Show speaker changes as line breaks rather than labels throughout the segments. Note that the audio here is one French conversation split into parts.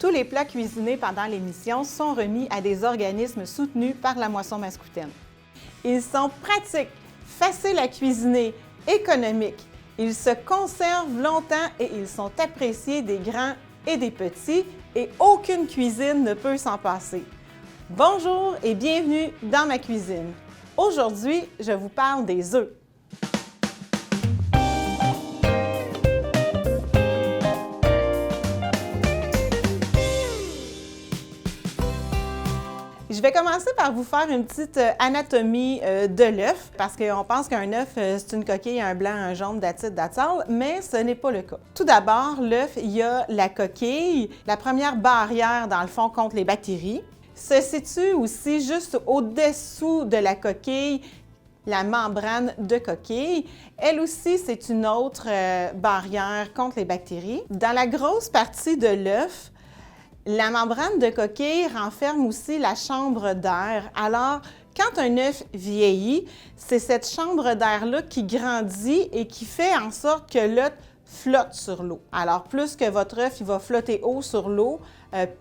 Tous les plats cuisinés pendant l'émission sont remis à des organismes soutenus par la Moisson Mascoutaine. Ils sont pratiques, faciles à cuisiner, économiques. Ils se conservent longtemps et ils sont appréciés des grands et des petits et aucune cuisine ne peut s'en passer. Bonjour et bienvenue dans ma cuisine. Aujourd'hui, je vous parle des œufs. Je vais commencer par vous faire une petite anatomie de l'œuf, parce qu'on pense qu'un œuf, c'est une coquille, un blanc, un jaune, that's it, that's all, mais ce n'est pas le cas. Tout d'abord, l'œuf, il y a la coquille, la première barrière, dans le fond, contre les bactéries. Se situe aussi juste au-dessous de la coquille, la membrane de coquille. Elle aussi, c'est une autre barrière contre les bactéries. Dans la grosse partie de l'œuf, la membrane de coquille renferme aussi la chambre d'air. Alors, quand un œuf vieillit, c'est cette chambre d'air-là qui grandit et qui fait en sorte que l'œuf flotte sur l'eau. Alors, plus que votre œuf il va flotter haut sur l'eau,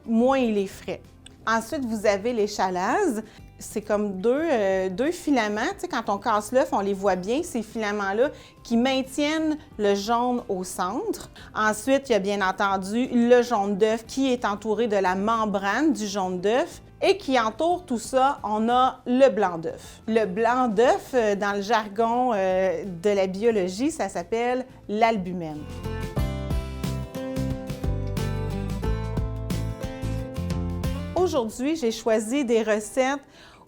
moins il est frais. Ensuite, vous avez l'échalaze. C'est comme deux filaments. Tu sais, quand on casse l'œuf, on les voit bien, ces filaments-là, qui maintiennent le jaune au centre. Ensuite, il y a bien entendu le jaune d'œuf qui est entouré de la membrane du jaune d'œuf. Et qui entoure tout ça, on a le blanc d'œuf. Le blanc d'œuf, dans le jargon de la biologie, ça s'appelle l'albumène. Aujourd'hui, j'ai choisi des recettes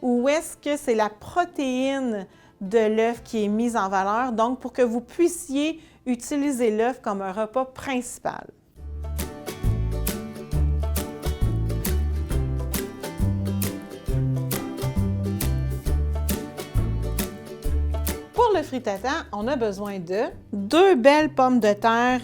où est-ce que c'est la protéine de l'œuf qui est mise en valeur, donc pour que vous puissiez utiliser l'œuf comme un repas principal. Pour le frittata, on a besoin de 2 belles pommes de terre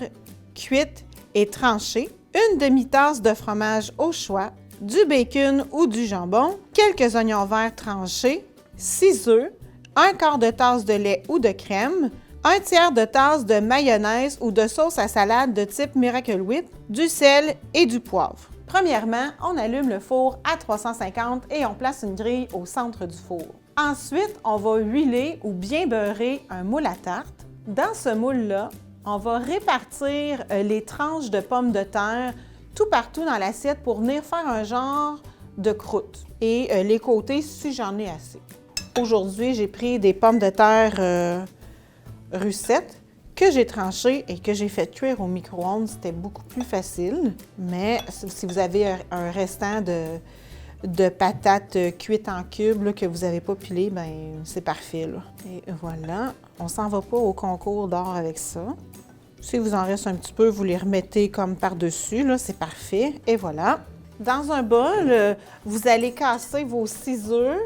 cuites et tranchées, une demi-tasse de fromage au choix, du bacon ou du jambon, quelques oignons verts tranchés, 6 œufs, un quart de tasse de lait ou de crème, un tiers de tasse de mayonnaise ou de sauce à salade de type Miracle Whip, du sel et du poivre. Premièrement, on allume le four à 350 et on place une grille au centre du four. Ensuite, on va huiler ou bien beurrer un moule à tarte. Dans ce moule-là, on va répartir les tranches de pommes de terre tout partout dans l'assiette pour venir faire un genre de croûte. Et les côtés, si j'en ai assez. Aujourd'hui, j'ai pris des pommes de terre russettes que j'ai tranchées et que j'ai fait cuire au micro-ondes. C'était beaucoup plus facile. Mais si vous avez un restant de patates cuites en cubes là, que vous n'avez pas pilé, bien, c'est parfait. Là. Et voilà, on s'en va pas au concours d'or avec ça. Si vous en reste un petit peu, vous les remettez comme par-dessus, là, c'est parfait. Et voilà. Dans un bol, vous allez casser vos 6 œufs.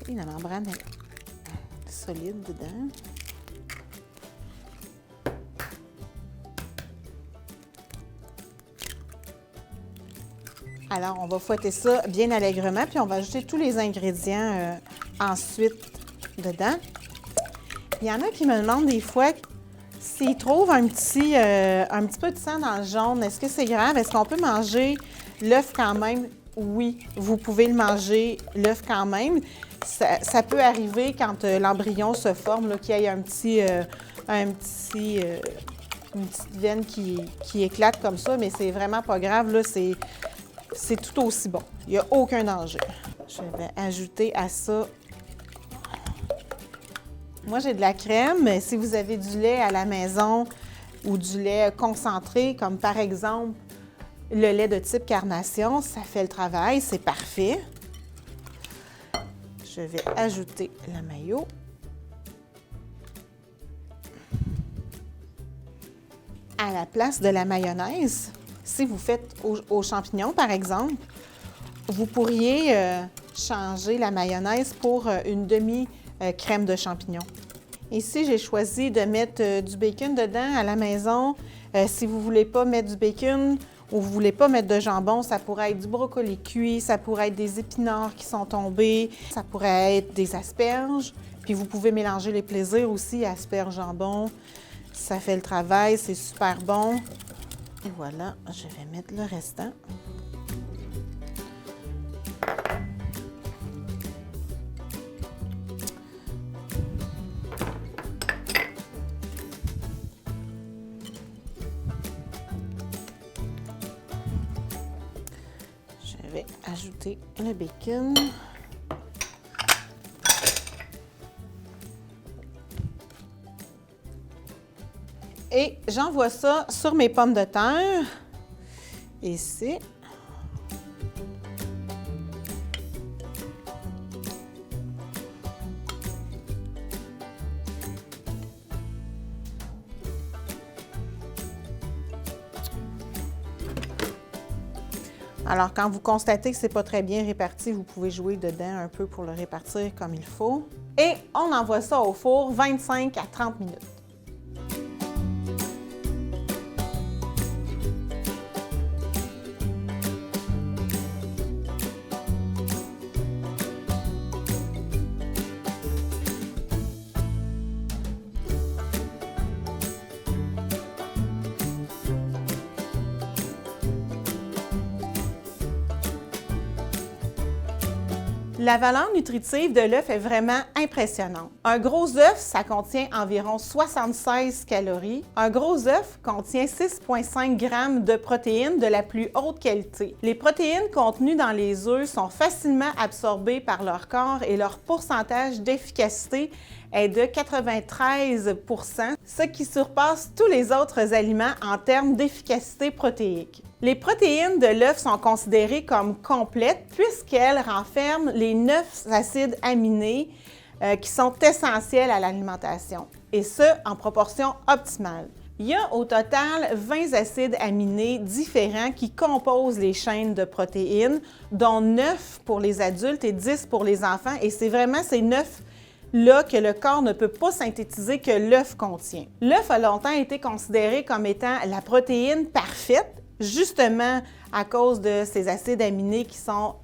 Et la membrane est solide dedans. Alors, on va fouetter ça bien allègrement, puis on va ajouter tous les ingrédients ensuite dedans. Il y en a qui me demandent des fois s'ils trouvent un petit peu de sang dans le jaune, est-ce que c'est grave? Est-ce qu'on peut manger l'œuf quand même? Oui, vous pouvez le manger, l'œuf quand même. Ça peut arriver quand l'embryon se forme, qu'il y ait une petite veine qui éclate comme ça, mais c'est vraiment pas grave, là, c'est tout aussi bon. Il n'y a aucun danger. Je vais ajouter à ça. Moi, j'ai de la crème, mais si vous avez du lait à la maison ou du lait concentré, comme par exemple le lait de type carnation, ça fait le travail, c'est parfait. Je vais ajouter la mayo. À la place de la mayonnaise, si vous faites aux champignons, par exemple, vous pourriez changer la mayonnaise pour une demi-crème de champignons. Ici, j'ai choisi de mettre du bacon dedans à la maison. Si vous ne voulez pas mettre du bacon ou vous ne voulez pas mettre de jambon, ça pourrait être du brocoli cuit, ça pourrait être des épinards qui sont tombés, ça pourrait être des asperges. Puis vous pouvez mélanger les plaisirs aussi, asperges, jambon. Ça fait le travail, c'est super bon. Et voilà, je vais mettre le restant. Je vais ajouter le bacon. Et j'envoie ça sur mes pommes de terre, ici. Alors, quand vous constatez que ce n'est pas très bien réparti, vous pouvez jouer dedans un peu pour le répartir comme il faut. Et on envoie ça au four 25 à 30 minutes. La valeur nutritive de l'œuf est vraiment impressionnante. Un gros œuf, ça contient environ 76 calories. Un gros œuf contient 6,5 g de protéines de la plus haute qualité. Les protéines contenues dans les œufs sont facilement absorbées par leur corps et leur pourcentage d'efficacité est de 93 %, ce qui surpasse tous les autres aliments en termes d'efficacité protéique. Les protéines de l'œuf sont considérées comme complètes puisqu'elles renferment les 9 acides aminés qui sont essentiels à l'alimentation, et ce, en proportion optimale. Il y a au total 20 acides aminés différents qui composent les chaînes de protéines, dont 9 pour les adultes et 10 pour les enfants, et c'est vraiment ces 9 là que le corps ne peut pas synthétiser que l'œuf contient. L'œuf a longtemps été considéré comme étant la protéine parfaite, justement à cause de ces acides aminés qui sont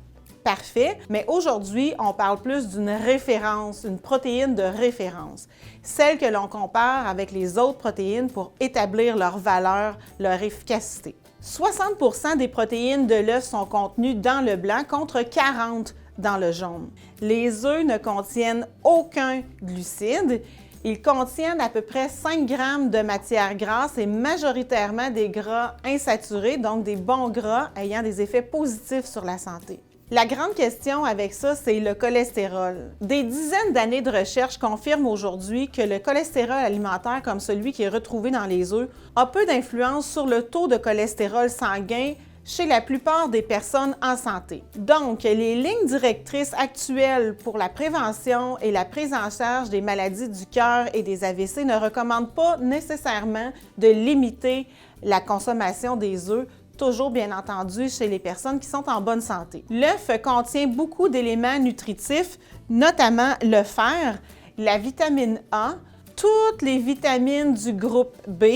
parfaits, mais aujourd'hui, on parle plus d'une référence, une protéine de référence, celle que l'on compare avec les autres protéines pour établir leur valeur, leur efficacité. 60 % des protéines de l'œuf sont contenues dans le blanc contre 40 dans le jaune. Les œufs ne contiennent aucun glucide. Ils contiennent à peu près 5 g de matière grasse et majoritairement des gras insaturés, donc des bons gras ayant des effets positifs sur la santé. La grande question avec ça, c'est le cholestérol. Des dizaines d'années de recherche confirment aujourd'hui que le cholestérol alimentaire, comme celui qui est retrouvé dans les œufs, a peu d'influence sur le taux de cholestérol sanguin chez la plupart des personnes en santé. Donc, les lignes directrices actuelles pour la prévention et la prise en charge des maladies du cœur et des AVC ne recommandent pas nécessairement de limiter la consommation des œufs, toujours bien entendu chez les personnes qui sont en bonne santé. L'œuf contient beaucoup d'éléments nutritifs, notamment le fer, la vitamine A, toutes les vitamines du groupe B.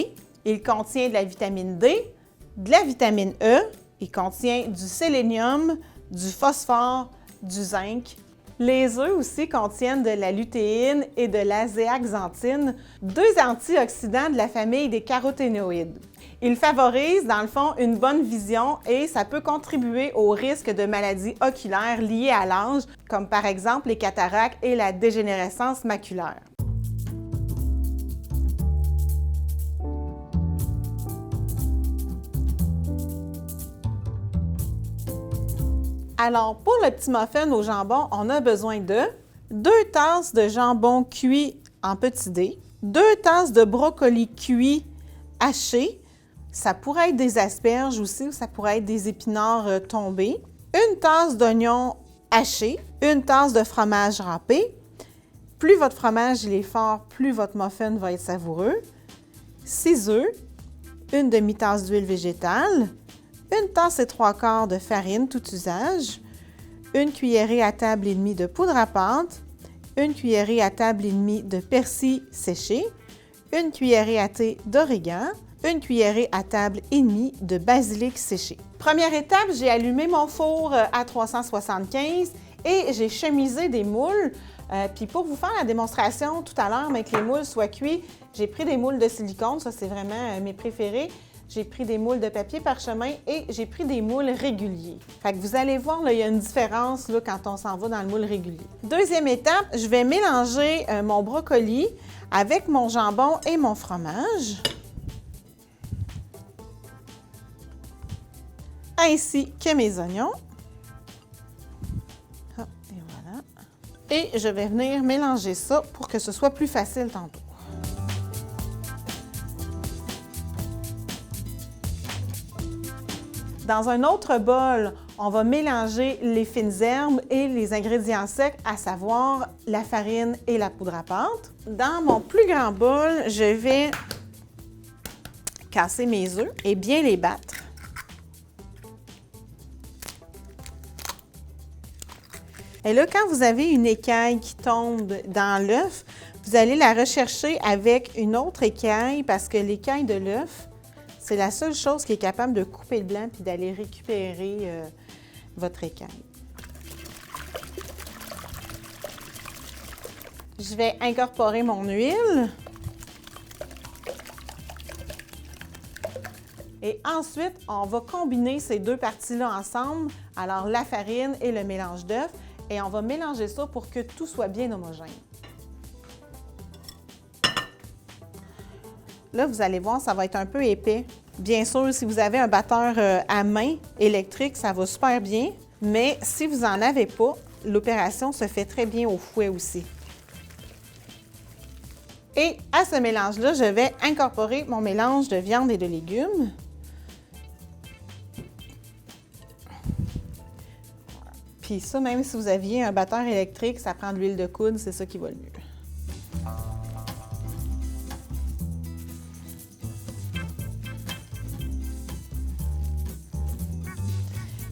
Il contient de la vitamine D, de la vitamine E, il contient du sélénium, du phosphore, du zinc. Les œufs aussi contiennent de la lutéine et de la zéaxanthine, deux antioxydants de la famille des caroténoïdes. Ils favorisent, dans le fond, une bonne vision et ça peut contribuer au risque de maladies oculaires liées à l'âge, comme par exemple les cataractes et la dégénérescence maculaire. Alors, pour le petit muffin au jambon, on a besoin de 2 tasses de jambon cuit en petits dés, 2 tasses de brocoli cuit haché, ça pourrait être des asperges aussi ou ça pourrait être des épinards tombés, 1 tasse d'oignons hachés, 1 tasse de fromage râpé. Plus votre fromage il est fort, plus votre muffin va être savoureux. 6 œufs, 1 demi-tasse d'huile végétale, 1 tasse et 3/4 de farine tout usage, 1 cuillerée à table et demie de poudre à pâte, 1 cuillerée à table et demie de persil séché, 1 cuillerée à thé d'origan, 1 cuillerée à table et demie de basilic séché. Première étape, j'ai allumé mon four à 375 et j'ai chemisé des moules. Puis pour vous faire la démonstration tout à l'heure, mais que les moules soient cuits, j'ai pris des moules de silicone, ça c'est vraiment mes préférés. J'ai pris des moules de papier parchemin et j'ai pris des moules réguliers. Fait que vous allez voir, là, il y a une différence là, quand on s'en va dans le moule régulier. Deuxième étape, je vais mélanger mon brocoli avec mon jambon et mon fromage. Ainsi que mes oignons. Hop, et voilà. Et je vais venir mélanger ça pour que ce soit plus facile tantôt. Dans un autre bol, on va mélanger les fines herbes et les ingrédients secs, à savoir la farine et la poudre à pâte. Dans mon plus grand bol, je vais casser mes œufs et bien les battre. Et là, quand vous avez une écaille qui tombe dans l'œuf, vous allez la rechercher avec une autre écaille parce que l'écaille de l'œuf, c'est la seule chose qui est capable de couper le blanc puis d'aller récupérer votre écaille. Je vais incorporer mon huile. Et ensuite, on va combiner ces deux parties-là ensemble, alors la farine et le mélange d'œufs, et on va mélanger ça pour que tout soit bien homogène. Là, vous allez voir, ça va être un peu épais. Bien sûr, si vous avez un batteur à main électrique, ça va super bien. Mais si vous n'en avez pas, l'opération se fait très bien au fouet aussi. Et à ce mélange-là, je vais incorporer mon mélange de viande et de légumes. Puis ça, même si vous aviez un batteur électrique, ça prend de l'huile de coude, c'est ça qui va le mieux.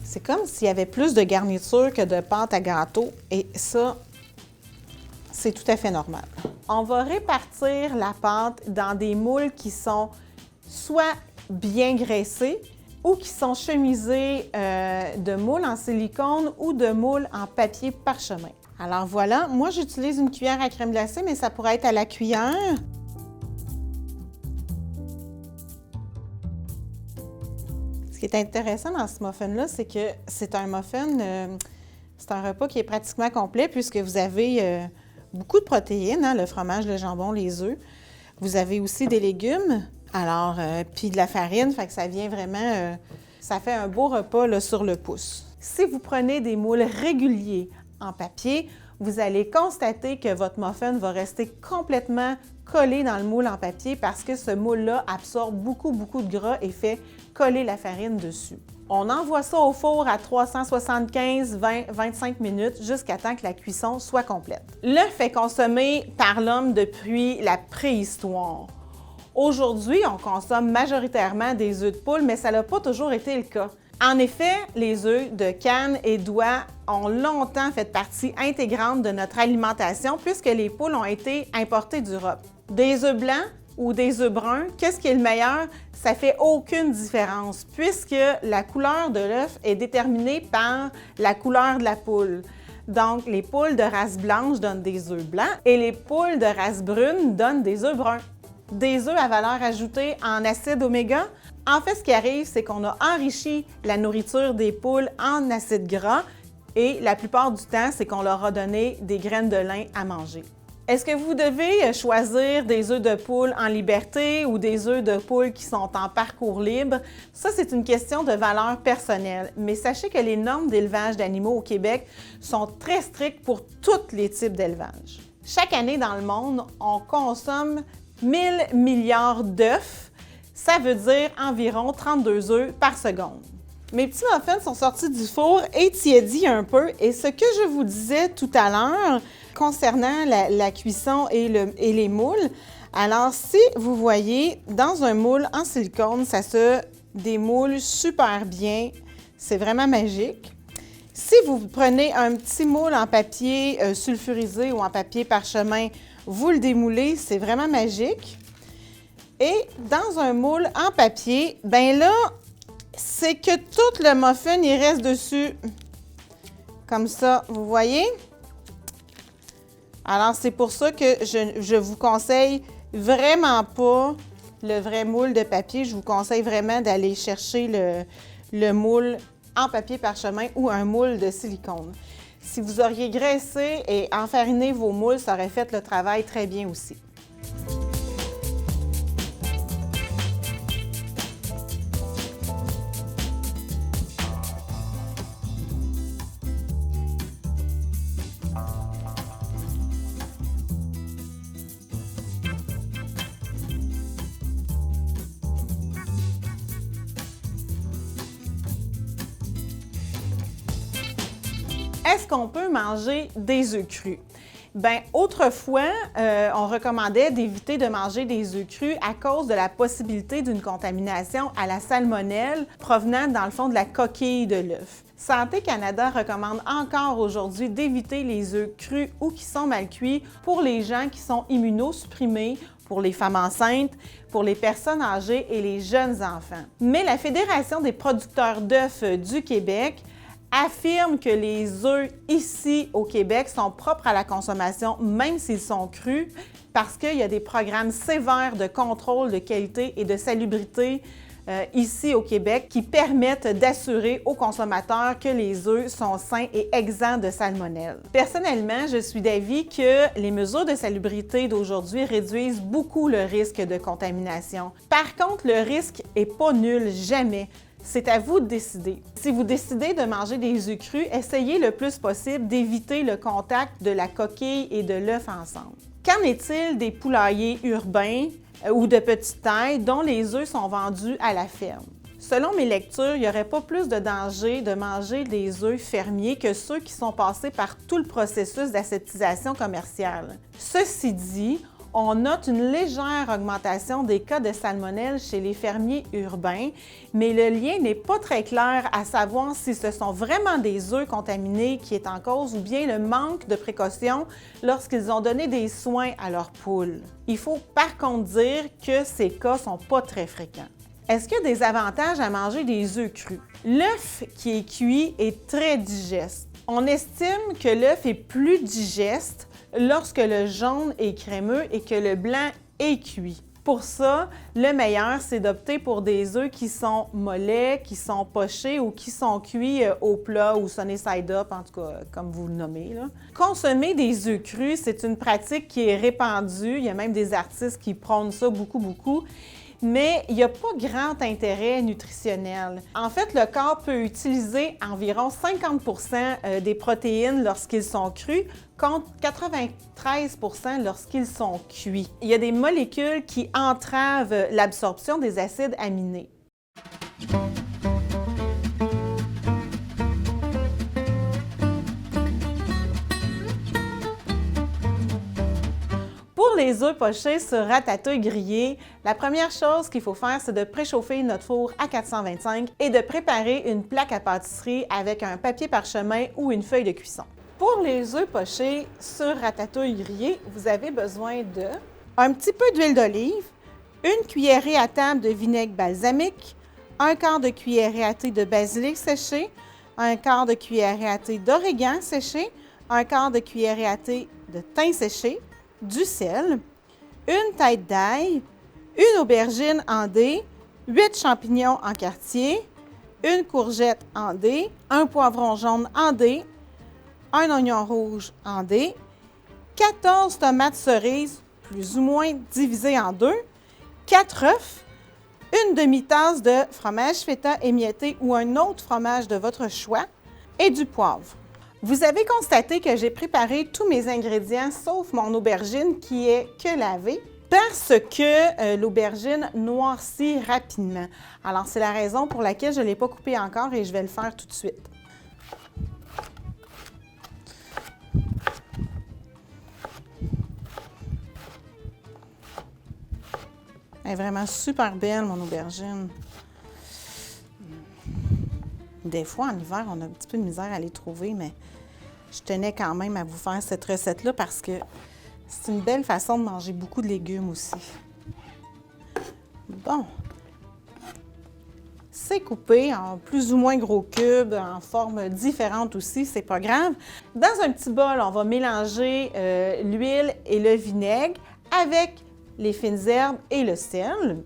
C'est comme s'il y avait plus de garniture que de pâte à gâteau et ça, c'est tout à fait normal. On va répartir la pâte dans des moules qui sont soit bien graissés ou qui sont chemisés de moules en silicone ou de moules en papier parchemin. Alors voilà, moi j'utilise une cuillère à crème glacée, mais ça pourrait être à la cuillère. Ce qui est intéressant dans ce muffin-là, c'est que c'est un muffin, c'est un repas qui est pratiquement complet puisque vous avez beaucoup de protéines, hein, le fromage, le jambon, les œufs. Vous avez aussi des légumes, alors, puis de la farine, fait que ça vient vraiment, ça fait un beau repas là, sur le pouce. Si vous prenez des moules réguliers en papier, vous allez constater que votre muffin va rester complètement collé dans le moule en papier parce que ce moule-là absorbe beaucoup de gras et fait coller la farine dessus. On envoie ça au four à 375, 20, 25 minutes jusqu'à temps que la cuisson soit complète. L'œuf est consommé par l'homme depuis la préhistoire. Aujourd'hui, on consomme majoritairement des œufs de poule, mais ça n'a pas toujours été le cas. En effet, les œufs de canne et d'oie ont longtemps fait partie intégrante de notre alimentation puisque les poules ont été importées d'Europe. Des œufs blancs ou des œufs bruns, qu'est-ce qui est le meilleur? Ça fait aucune différence puisque la couleur de l'œuf est déterminée par la couleur de la poule. Donc, les poules de race blanche donnent des œufs blancs et les poules de race brune donnent des œufs bruns. Des œufs à valeur ajoutée en acide oméga. En fait, ce qui arrive, c'est qu'on a enrichi la nourriture des poules en acides gras et la plupart du temps, c'est qu'on leur a donné des graines de lin à manger. Est-ce que vous devez choisir des œufs de poule en liberté ou des œufs de poule qui sont en parcours libre? Ça, c'est une question de valeur personnelle. Mais sachez que les normes d'élevage d'animaux au Québec sont très strictes pour tous les types d'élevage. Chaque année dans le monde, on consomme 1000 milliards d'œufs. Ça veut dire environ 32 œufs par seconde. Mes petits muffins sont sortis du four et tiédis un peu. Et ce que je vous disais tout à l'heure concernant la cuisson et les moules, alors si vous voyez, dans un moule en silicone, ça se démoule super bien. C'est vraiment magique. Si vous prenez un petit moule en papier sulfurisé ou en papier parchemin, vous le démoulez, c'est vraiment magique. Et dans un moule en papier, ben là, c'est que tout le muffin, il reste dessus. Comme ça, vous voyez? Alors, c'est pour ça que je vous conseille vraiment pas le vrai moule de papier. Je vous conseille vraiment d'aller chercher le moule en papier parchemin ou un moule de silicone. Si vous auriez graissé et enfariné vos moules, ça aurait fait le travail très bien aussi. Est-ce qu'on peut manger des œufs crus? Bien, autrefois, on recommandait d'éviter de manger des œufs crus à cause de la possibilité d'une contamination à la salmonelle provenant, dans le fond, de la coquille de l'œuf. Santé Canada recommande encore aujourd'hui d'éviter les œufs crus ou qui sont mal cuits pour les gens qui sont immunosupprimés, pour les femmes enceintes, pour les personnes âgées et les jeunes enfants. Mais la Fédération des producteurs d'œufs du Québec affirme que les œufs ici au Québec sont propres à la consommation, même s'ils sont crus, parce qu'il y a des programmes sévères de contrôle de qualité et de salubrité ici au Québec qui permettent d'assurer aux consommateurs que les œufs sont sains et exempts de salmonelle. Personnellement, je suis d'avis que les mesures de salubrité d'aujourd'hui réduisent beaucoup le risque de contamination. Par contre, le risque n'est pas nul, jamais. C'est à vous de décider. Si vous décidez de manger des œufs crus, essayez le plus possible d'éviter le contact de la coquille et de l'œuf ensemble. Qu'en est-il des poulaillers urbains ou de petite taille dont les œufs sont vendus à la ferme? Selon mes lectures, il n'y aurait pas plus de danger de manger des œufs fermiers que ceux qui sont passés par tout le processus d'aseptisation commerciale. Ceci dit, on note une légère augmentation des cas de salmonelle chez les fermiers urbains, mais le lien n'est pas très clair à savoir si ce sont vraiment des œufs contaminés qui est en cause ou bien le manque de précaution lorsqu'ils ont donné des soins à leurs poules. Il faut par contre dire que ces cas ne sont pas très fréquents. Est-ce qu'il y a des avantages à manger des œufs crus? L'œuf qui est cuit est très digeste. On estime que l'œuf est plus digeste lorsque le jaune est crémeux et que le blanc est cuit. Pour ça, le meilleur, c'est d'opter pour des œufs qui sont mollets, qui sont pochés ou qui sont cuits au plat ou sunny side up, en tout cas, comme vous le nommez, là. Consommer des œufs crus, c'est une pratique qui est répandue. Il y a même des artistes qui prônent ça beaucoup. Mais il n'y a pas grand intérêt nutritionnel. En fait, le corps peut utiliser environ 50% des protéines lorsqu'ils sont crus, contre 93% lorsqu'ils sont cuits. Il y a des molécules qui entravent l'absorption des acides aminés. Pour les œufs pochés sur ratatouille grillée, la première chose qu'il faut faire, c'est de préchauffer notre four à 425 et de préparer une plaque à pâtisserie avec un papier parchemin ou une feuille de cuisson. Pour les œufs pochés sur ratatouille grillée, vous avez besoin de un petit peu d'huile d'olive, une cuillerée à table de vinaigre balsamique, un quart de cuillerée à thé de basilic séché, un quart de cuillerée à thé d'origan séché, un quart de cuillerée à thé de thym séché, du sel, une tête d'ail, une aubergine en dés, 8 champignons en quartier, une courgette en dés, un poivron jaune en dés, un oignon rouge en dés, 14 tomates cerises plus ou moins divisées en deux, 4 œufs, une demi-tasse de fromage feta émietté ou un autre fromage de votre choix et du poivre. Vous avez constaté que j'ai préparé tous mes ingrédients sauf mon aubergine qui est que lavée parce que l'aubergine noircit rapidement. Alors, c'est la raison pour laquelle je ne l'ai pas coupée encore et je vais le faire tout de suite. Elle est vraiment super belle, mon aubergine. Des fois, en hiver, on a un petit peu de misère à les trouver, mais je tenais quand même à vous faire cette recette-là parce que c'est une belle façon de manger beaucoup de légumes aussi. Bon. c'est coupé en plus ou moins gros cubes, en formes différentes aussi, c'est pas grave. Dans un petit bol, on va mélanger l'huile et le vinaigre avec les fines herbes et le sel.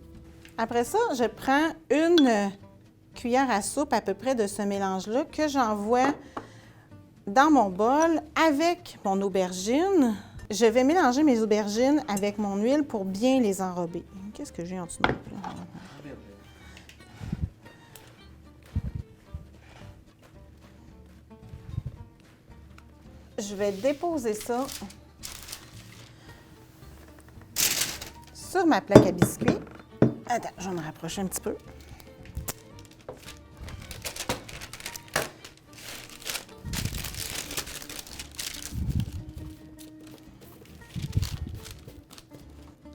Après ça, je prends une cuillère à soupe à peu près de ce mélange-là que j'envoie dans mon bol avec mon aubergine. Je vais mélanger mes aubergines avec mon huile pour bien les enrober. Qu'est-ce que j'ai en dessous de mon plat? Je vais déposer ça sur ma plaque à biscuits. Attends, je vais me rapprocher un petit peu.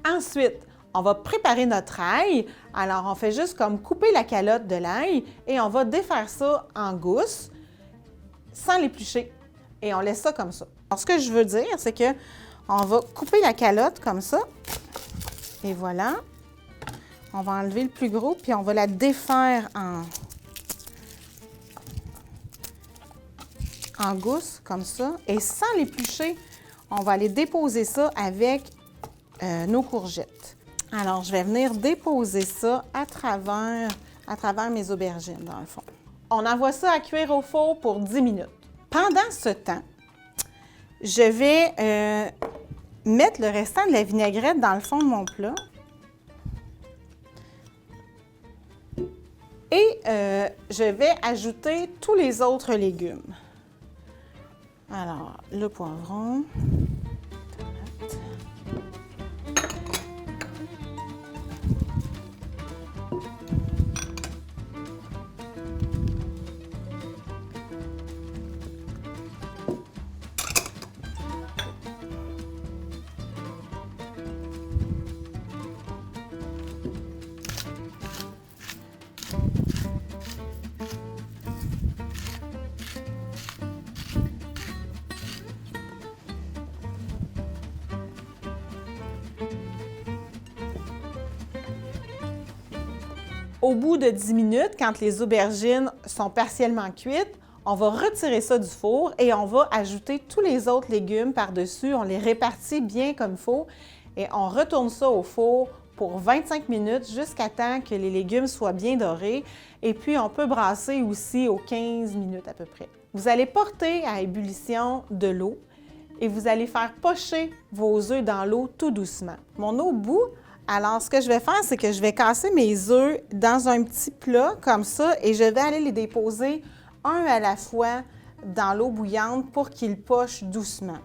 Ensuite, on va préparer notre ail. Alors, on fait juste comme couper la calotte de l'ail et on va défaire ça en gousses sans l'éplucher. Et on laisse ça comme ça. Alors, ce que je veux dire, c'est que on va couper la calotte comme ça. Et voilà. On va enlever le plus gros, puis on va la défaire en gousses, comme ça. Et sans l'éplucher, on va aller déposer ça avec nos courgettes. Alors, je vais venir déposer ça à travers mes aubergines, dans le fond. On envoie ça à cuire au four pour 10 minutes. Pendant ce temps, je vais mettre le restant de la vinaigrette dans le fond de mon plat. Et je vais ajouter tous les autres légumes. Alors, le poivron. Au bout de 10 minutes, quand les aubergines sont partiellement cuites, on va retirer ça du four et on va ajouter tous les autres légumes par-dessus. On les répartit bien comme il faut et on retourne ça au four pour 25 minutes jusqu'à temps que les légumes soient bien dorés. Et puis, on peut brasser aussi aux 15 minutes à peu près. Vous allez porter à ébullition de l'eau et vous allez faire pocher vos œufs dans l'eau tout doucement. Mon eau bout. Alors, ce que je vais faire, c'est que je vais casser mes œufs dans un petit plat comme ça et je vais aller les déposer un à la fois dans l'eau bouillante pour qu'ils pochent doucement.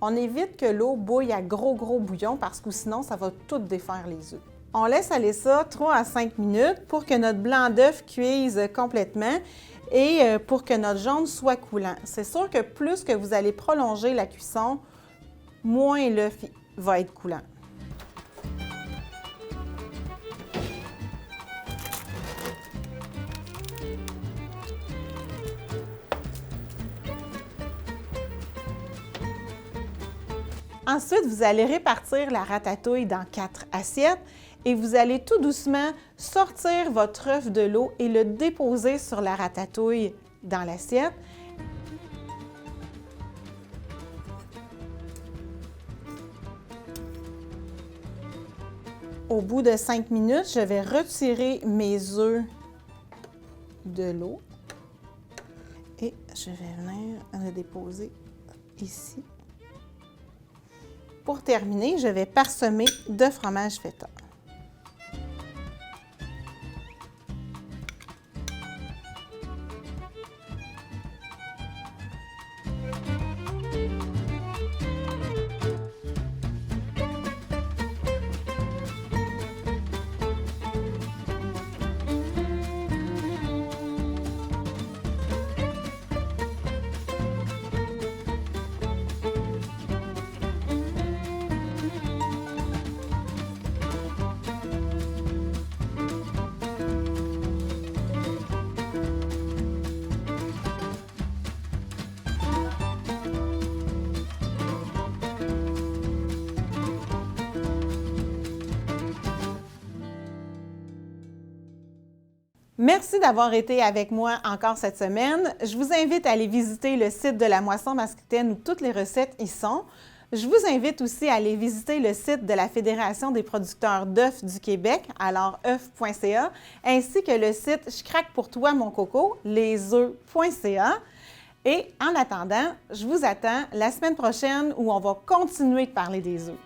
On évite que l'eau bouille à gros bouillon parce que sinon, ça va tout défaire les œufs. On laisse aller ça 3 à 5 minutes pour que notre blanc d'œuf cuise complètement et pour que notre jaune soit coulant. C'est sûr que plus que vous allez prolonger la cuisson, moins l'œuf va être coulant. Ensuite, vous allez répartir la ratatouille dans 4 assiettes et vous allez tout doucement sortir votre œuf de l'eau et le déposer sur la ratatouille dans l'assiette. Au bout de 5 minutes, je vais retirer mes œufs de l'eau et je vais venir le déposer ici. Pour terminer, je vais parsemer de fromage feta. Merci d'avoir été avec moi encore cette semaine. Je vous invite à aller visiter le site de la Moisson Masquitaine où toutes les recettes y sont. Je vous invite aussi à aller visiter le site de la Fédération des producteurs d'œufs du Québec, alors œufs.ca, ainsi que le site Je craque pour toi mon coco, lesœufs.ca. Et en attendant, je vous attends la semaine prochaine où on va continuer de parler des œufs.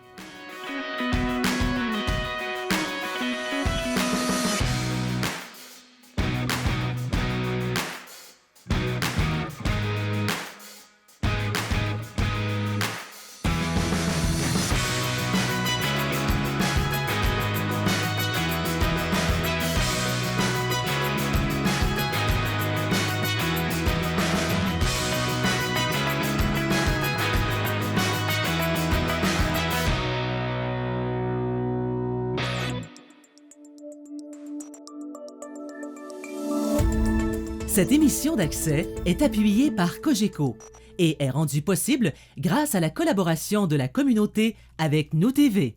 Cette émission d'Accès est appuyée par Cogeco et est rendue possible grâce à la collaboration de la communauté avec Nous TV.